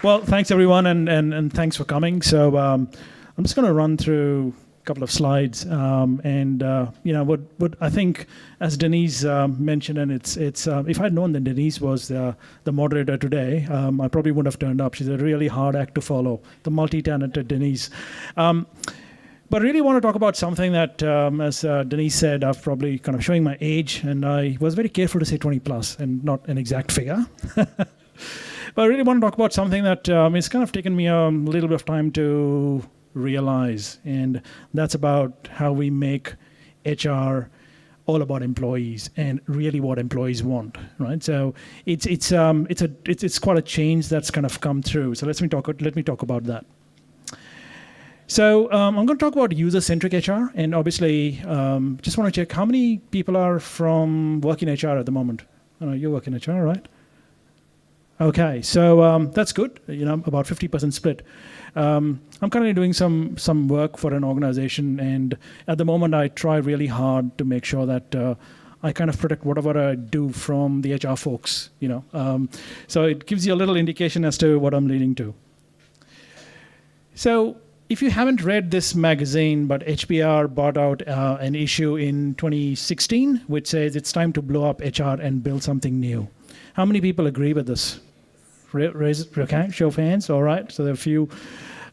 Well, thanks everyone, and thanks for coming. So I'm just going to run through a couple of slides, and what I think, as Denise mentioned, and it's if I'd known that Denise was the moderator today, I probably wouldn't have turned up. She's a really hard act to follow, the multi-talented Denise. But I really want to talk about something that, as Denise said, I've probably kind of showing my age, and I was very careful to say 20 plus and not an exact figure. But I really want to talk about something that it's kind of taken me a little bit of time to realize, and that's about how we make HR all about employees and really what employees want, right? So it's quite a change that's kind of come through. So let me talk about that. So I'm going to talk about user-centric HR, and obviously just want to check how many people are from work in HR at the moment. I know you work in HR, right? Okay, so that's good. About 50% split. I'm currently doing some work for an organization, and at the moment I try really hard to make sure that I kind of protect whatever I do from the HR folks. So it gives you a little indication as to what I'm leading to. So if you haven't read this magazine, but HBR bought out an issue in 2016, which says it's time to blow up HR and build something new. How many people agree with this? Raise, okay, show of hands. All right, so there are a few.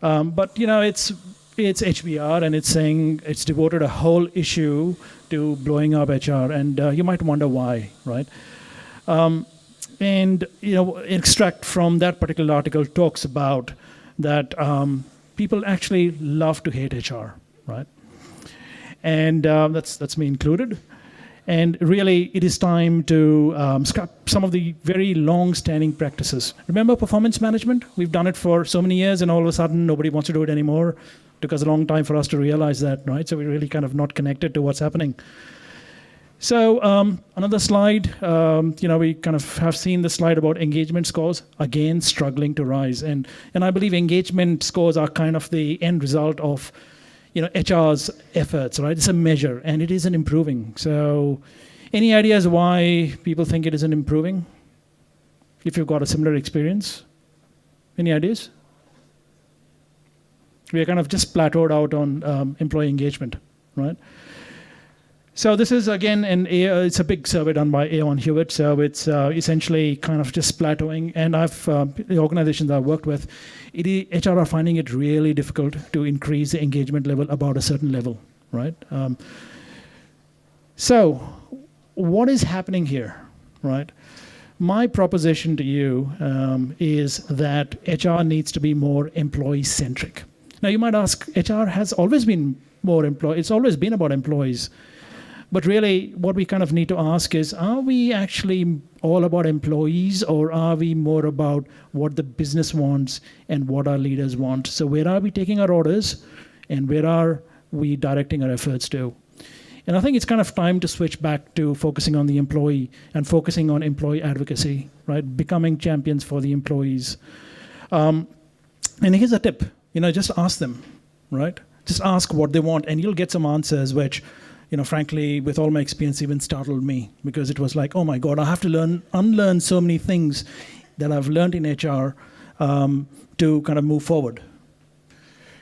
But it's HBR, and it's saying it's devoted a whole issue to blowing up HR, and you might wonder why, right? And extract from that particular article talks about that. People actually love to hate HR, right? And that's me included. And really, it is time to scrap some of the very long-standing practices. Remember performance management? We've done it for so many years, and all of a sudden, nobody wants to do it anymore. It took us a long time for us to realize that, right? So we're really kind of not connected to what's happening. So another slide, we kind of have seen the slide about engagement scores, again, struggling to rise. And I believe engagement scores are kind of the end result of HR's efforts, right? It's a measure, and it isn't improving. So any ideas why people think it isn't improving? If you've got a similar experience? Any ideas? We are kind of just plateaued out on employee engagement, right? So this is, again, it's a big survey done by Aon Hewitt. So it's essentially kind of just plateauing. And the organizations I've worked with, HR are finding it really difficult to increase the engagement level about a certain level, right? So what is happening here, right? My proposition to you is that HR needs to be more employee-centric. Now you might ask, HR has always been it's always been about employees. But really, what we kind of need to ask is, are we actually all about employees, or are we more about what the business wants and what our leaders want? So where are we taking our orders, and where are we directing our efforts to? And I think it's kind of time to switch back to focusing on the employee and focusing on employee advocacy, right? Becoming champions for the employees. And here's a tip, just ask them, right? Just ask what they want, and you'll get some answers which, frankly, with all my experience, even startled me, because it was like, oh my God, I have to unlearn so many things that I've learned in HR to kind of move forward.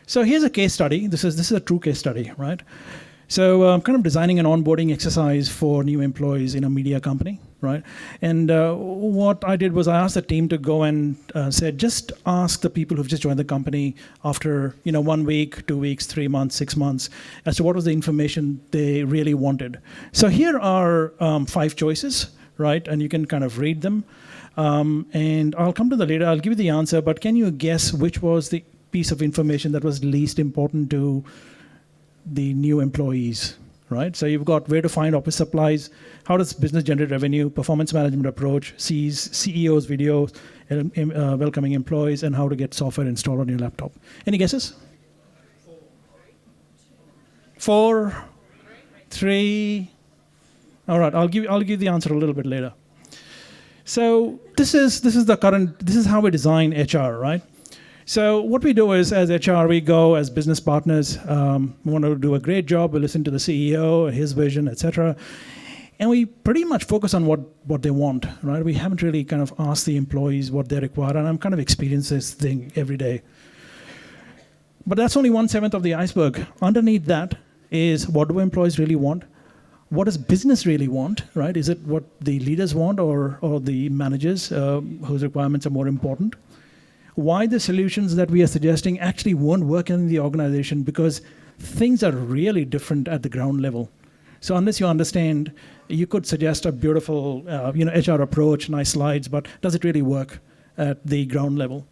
So here's a case study. This is a true case study, right? So I'm kind of designing an onboarding exercise for new employees in a media company, right? And what I did was I asked the team to go and said, just ask the people who've just joined the company after 1 week, 2 weeks, 3 months, 6 months, as to what was the information they really wanted. So here are 5 choices, right? And you can kind of read them. And I'll come to that later. I'll give you the answer, but can you guess which was the piece of information that was least important to the new employees, right? So you've got where to find office supplies, how does business generate revenue, performance management approach, CEO's videos, welcoming employees, and how to get software installed on your laptop. Any guesses? 4, 3. All right, I'll give the answer a little bit later. So this is how we design HR, right? So what we do is, as HR, we go as business partners. We want to do a great job. We listen to the CEO, his vision, etc. And we pretty much focus on what they want, right? We haven't really kind of asked the employees what they require, and I'm kind of experiencing this thing every day. But that's only 1/7 of the iceberg. Underneath that is, what do employees really want? What does business really want, right? Is it what the leaders want or the managers whose requirements are more important? Why the solutions that we are suggesting actually won't work in the organization, because things are really different at the ground level. So unless you understand, you could suggest a beautiful HR approach, nice slides, but does it really work at the ground level?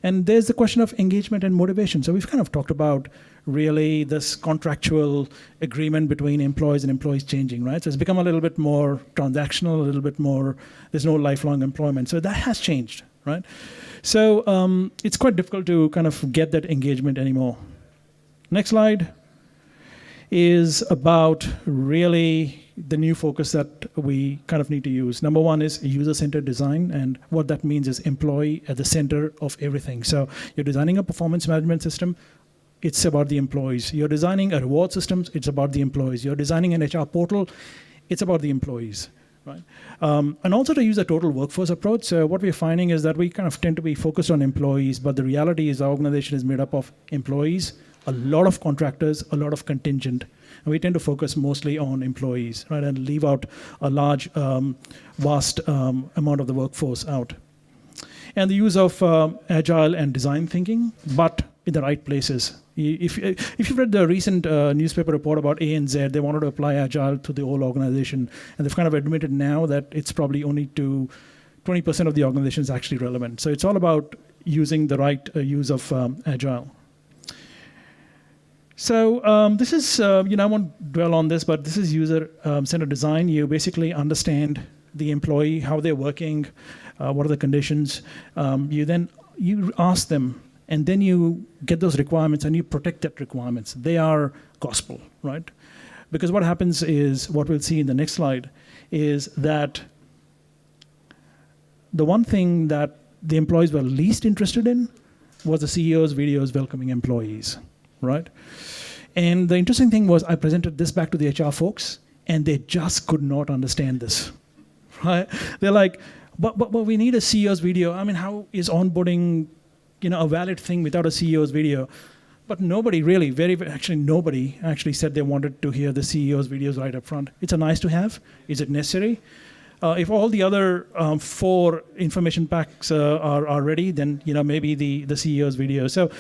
And there's the question of engagement and motivation. So we've kind of talked about really this contractual agreement between employees and employees changing, right? So it's become a little bit more transactional, a little bit more, there's no lifelong employment. So that has changed, right? So it's quite difficult to kind of get that engagement anymore. Next slide is about really the new focus that we kind of need to use. Number one is user-centered design, and what that means is employee at the center of everything. So you're designing a performance management system, it's about the employees. You're designing a reward system, it's about the employees. You're designing an HR portal, it's about the employees. Right? And also to use a total workforce approach. So what we're finding is that we kind of tend to be focused on employees, but the reality is our organization is made up of employees, a lot of contractors, a lot of contingent. And we tend to focus mostly on employees, right, and leave out a large, vast amount of the workforce out. And the use of agile and design thinking, but in the right places. If you've read the recent newspaper report about ANZ, they wanted to apply agile to the whole organization, and they've kind of admitted now that it's probably only to 20% of the organization is actually relevant. So it's all about using the right use of agile. So this is, I won't dwell on this, but this is user-centered design. You basically understand the employee, how they're working, what are the conditions. You ask them, and then you get those requirements and you protect that requirements. They are gospel, right? Because what happens is, what we'll see in the next slide, is that the one thing that the employees were least interested in was the CEO's videos welcoming employees, right? And the interesting thing was, I presented this back to the HR folks, and they just could not understand this, right? They're like, but we need a CEO's video. I mean, how is onboarding a valid thing without a CEO's video? But nobody really, nobody actually said they wanted to hear the CEO's videos right up front. It's a nice to have. Is it necessary? If all the other 4 information packs are ready, then maybe the CEO's video. So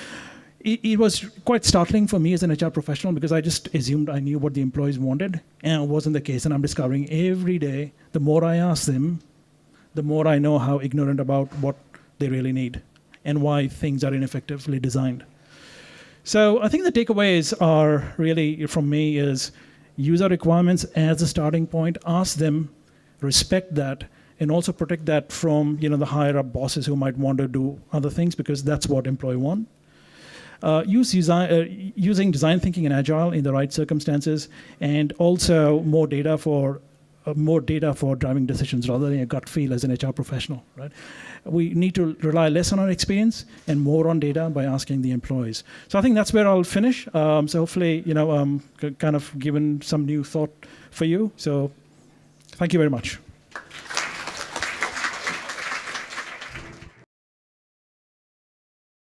it was quite startling for me as an HR professional, because I just assumed I knew what the employees wanted, and it wasn't the case. And I'm discovering every day, the more I ask them, the more I know how ignorant about what they really need and why things are ineffectively designed. So I think the takeaways are really, from me, is use our requirements as a starting point, ask them, respect that, and also protect that from the higher up bosses who might want to do other things, because that's what employees want. Using design thinking and agile in the right circumstances, and also more data for driving decisions rather than a gut feel as an HR professional, right? We need to rely less on our experience and more on data by asking the employees. So I think that's where I'll finish. So hopefully, kind of given some new thought for you. So thank you very much.